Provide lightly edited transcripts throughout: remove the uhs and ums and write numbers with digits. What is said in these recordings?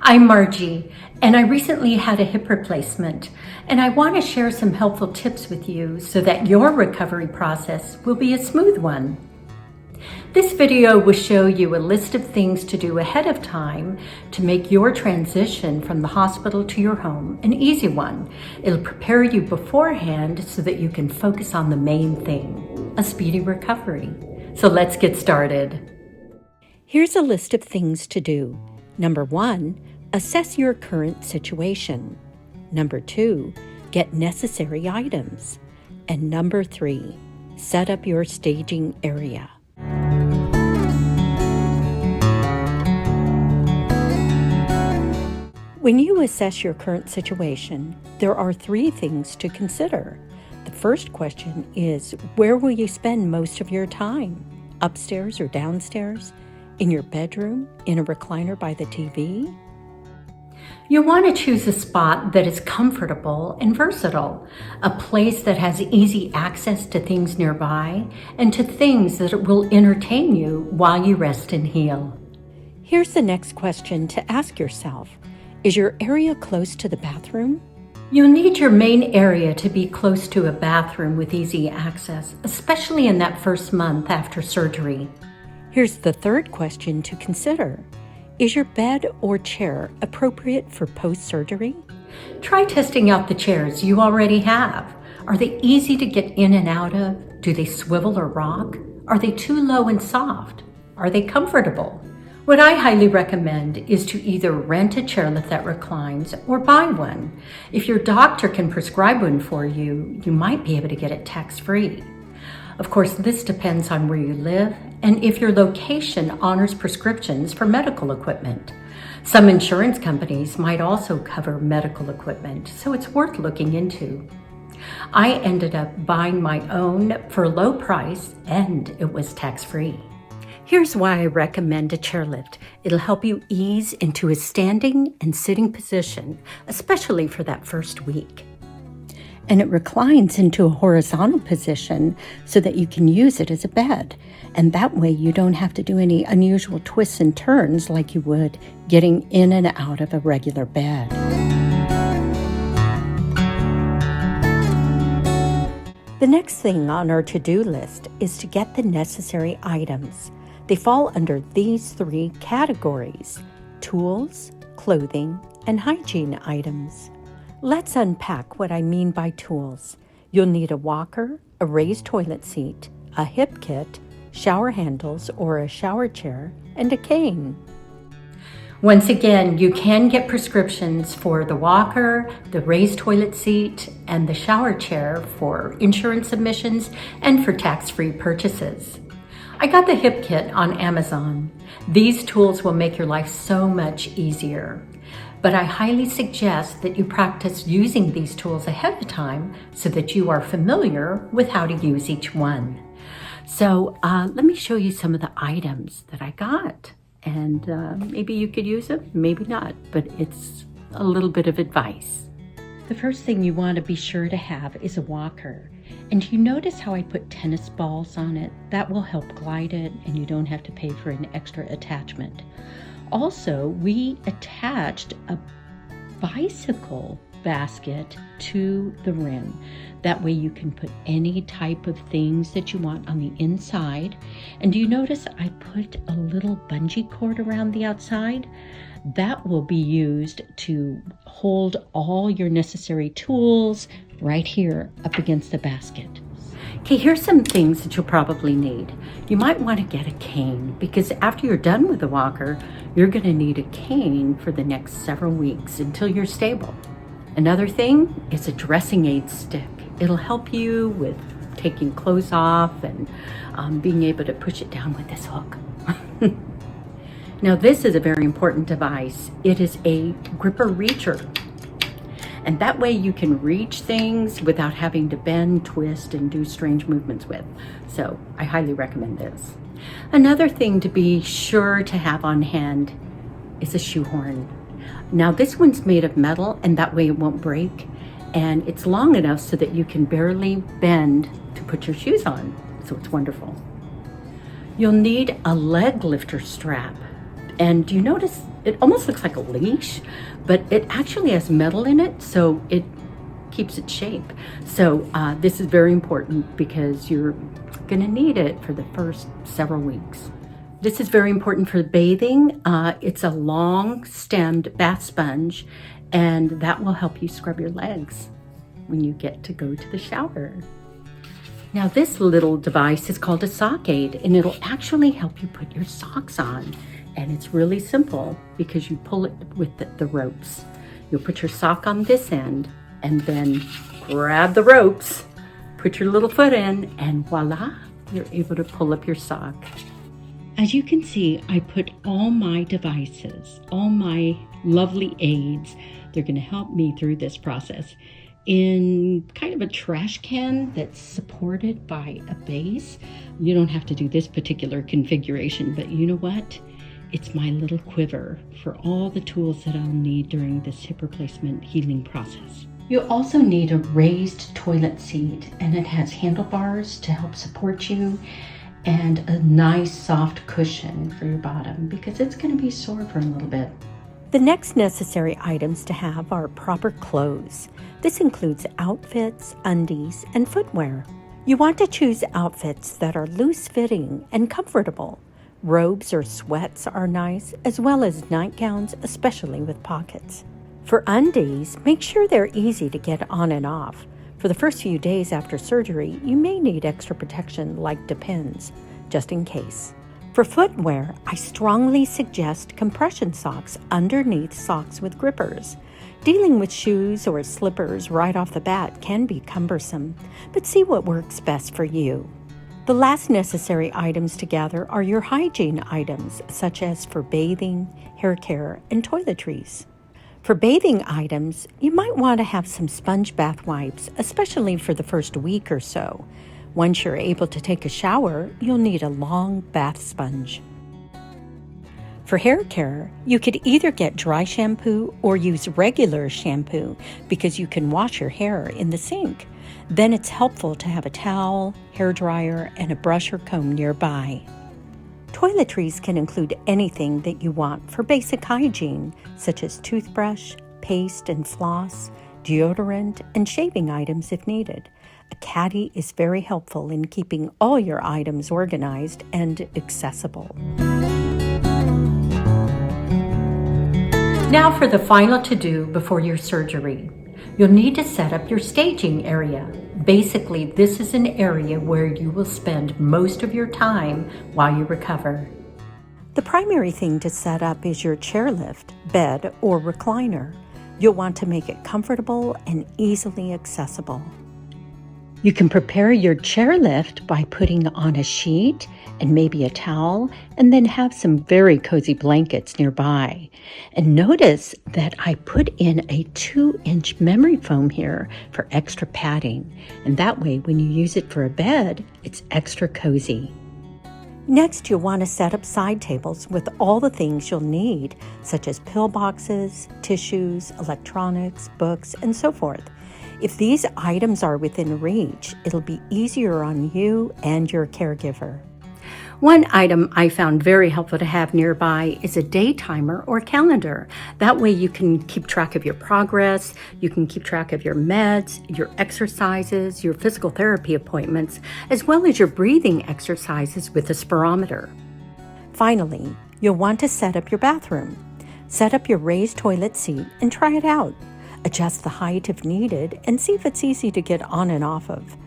I'm Margie, and I recently had a hip replacement, and I want to share some helpful tips with you so that your recovery process will be a smooth one. This video will show you a list of things to do ahead of time to make your transition from the hospital to your home an easy one. It'll prepare you beforehand so that you can focus on the main thing, a speedy recovery. So let's get started. Here's a list of things to do. Number 1, assess your current situation. Number 2, get necessary items. And number 3, set up your staging area. When you assess your current situation, there are 3 things to consider. The first question is, where will you spend most of your time? Upstairs or downstairs? In your bedroom? In a recliner by the TV? You'll want to choose a spot that is comfortable and versatile, a place that has easy access to things nearby and to things that will entertain you while you rest and heal. Here's the next question to ask yourself. Is your area close to the bathroom? You'll need your main area to be close to a bathroom with easy access, especially in that first month after surgery. Here's the third question to consider. Is your bed or chair appropriate for post-surgery? Try testing out the chairs you already have. Are they easy to get in and out of? Do they swivel or rock? Are they too low and soft? Are they comfortable? What I highly recommend is to either rent a chairlift that reclines or buy one. If your doctor can prescribe one for you, you might be able to get it tax-free. Of course, this depends on where you live and if your location honors prescriptions for medical equipment. Some insurance companies might also cover medical equipment, so it's worth looking into. I ended up buying my own for a low price and it was tax-free. Here's why I recommend a chairlift. It'll help you ease into a standing and sitting position, especially for that first week. And it reclines into a horizontal position so that you can use it as a bed. And that way you don't have to do any unusual twists and turns like you would getting in and out of a regular bed. The next thing on our to-do list is to get the necessary items. They fall under these 3 categories: tools, clothing, and hygiene items. Let's unpack what I mean by tools. You'll need a walker, a raised toilet seat, a hip kit, shower handles or a shower chair, and a cane. Once again, you can get prescriptions for the walker, the raised toilet seat, and the shower chair for insurance submissions and for tax-free purchases. I got the hip kit on Amazon. These tools will make your life so much easier. But I highly suggest that you practice using these tools ahead of time so that you are familiar with how to use each one. So let me show you some of the items that I got. And maybe you could use them, maybe not, but it's a little bit of advice. The first thing you want to be sure to have is a walker. And you notice how I put tennis balls on it? That will help glide it and you don't have to pay for an extra attachment. Also, we attached a bicycle basket to the rim. That way you can put any type of things that you want on the inside. And do you notice I put a little bungee cord around the outside? That will be used to hold all your necessary tools right here up against the basket. Okay, here's some things that you'll probably need. You might want to get a cane because after you're done with the walker, you're going to need a cane for the next several weeks until you're stable. Another thing is a dressing aid stick. It'll help you with taking clothes off and being able to push it down with this hook. Now this is a very important device. It is a gripper reacher. And that way you can reach things without having to bend, twist, and do strange movements with. So I highly recommend this. Another thing to be sure to have on hand is a shoehorn. Now this one's made of metal and that way it won't break. And it's long enough so that you can barely bend to put your shoes on. So it's wonderful. You'll need a leg lifter strap. And you notice it almost looks like a leash, but it actually has metal in it, so it keeps its shape. So this is very important because you're gonna need it for the first several weeks. This is very important for bathing. It's a long-stemmed bath sponge, and that will help you scrub your legs when you get to go to the shower. Now this little device is called a sock aid, and it'll actually help you put your socks on. And it's really simple because you pull it with the ropes. You'll put your sock on this end and then grab the ropes, put your little foot in, and voila, you're able to pull up your sock. As you can see, I put all my devices, all my lovely aids, they're gonna help me through this process, in kind of a trash can that's supported by a base. You don't have to do this particular configuration, but you know what? It's my little quiver for all the tools that I'll need during this hip replacement healing process. You also need a raised toilet seat, and it has handlebars to help support you and a nice soft cushion for your bottom because it's going to be sore for a little bit. The next necessary items to have are proper clothes. This includes outfits, undies, and footwear. You want to choose outfits that are loose-fitting and comfortable. Robes or sweats are nice, as well as nightgowns, especially with pockets. For undies, make sure they're easy to get on and off. For the first few days after surgery, you may need extra protection like Depends, just in case. For footwear, I strongly suggest compression socks underneath socks with grippers. Dealing with shoes or slippers right off the bat can be cumbersome, but see what works best for you. The last necessary items to gather are your hygiene items, such as for bathing, hair care, and toiletries. For bathing items, you might want to have some sponge bath wipes, especially for the first week or so. Once you're able to take a shower, you'll need a long bath sponge. For hair care, you could either get dry shampoo or use regular shampoo because you can wash your hair in the sink. Then it's helpful to have a towel, hair dryer, and a brush or comb nearby. Toiletries can include anything that you want for basic hygiene, such as toothbrush, paste and floss, deodorant, and shaving items if needed. A caddy is very helpful in keeping all your items organized and accessible. Now for the final to-do before your surgery. You'll need to set up your staging area. Basically, this is an area where you will spend most of your time while you recover. The primary thing to set up is your chairlift, bed, or recliner. You'll want to make it comfortable and easily accessible. You can prepare your chairlift by putting on a sheet and maybe a towel, and then have some very cozy blankets nearby. And notice that I put in a 2-inch memory foam here for extra padding, and that way when you use it for a bed, it's extra cozy. Next, you'll want to set up side tables with all the things you'll need, such as pill boxes, tissues, electronics, books, and so forth. If these items are within reach, it'll be easier on you and your caregiver. One item I found very helpful to have nearby is a day timer or calendar. That way you can keep track of your progress, you can keep track of your meds, your exercises, your physical therapy appointments, as well as your breathing exercises with a spirometer. Finally, you'll want to set up your bathroom. Set up your raised toilet seat and try it out. Adjust the height if needed and see if it's easy to get on and off of.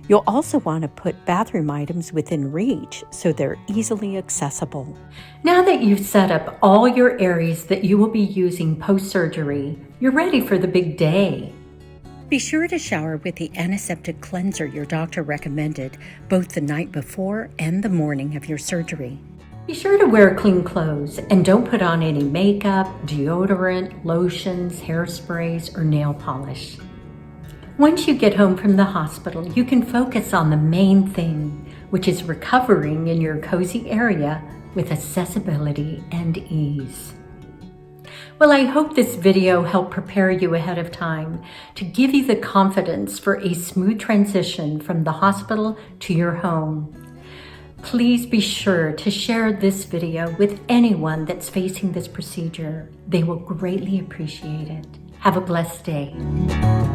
You'll also want to put bathroom items within reach so they're easily accessible. Now that you've set up all your areas that you will be using post-surgery, you're ready for the big day. Be sure to shower with the antiseptic cleanser your doctor recommended both the night before and the morning of your surgery. Be sure to wear clean clothes and don't put on any makeup, deodorant, lotions, hairsprays, or nail polish. Once you get home from the hospital, you can focus on the main thing, which is recovering in your cozy area with accessibility and ease. Well, I hope this video helped prepare you ahead of time to give you the confidence for a smooth transition from the hospital to your home. Please be sure to share this video with anyone that's facing this procedure. They will greatly appreciate it. Have a blessed day.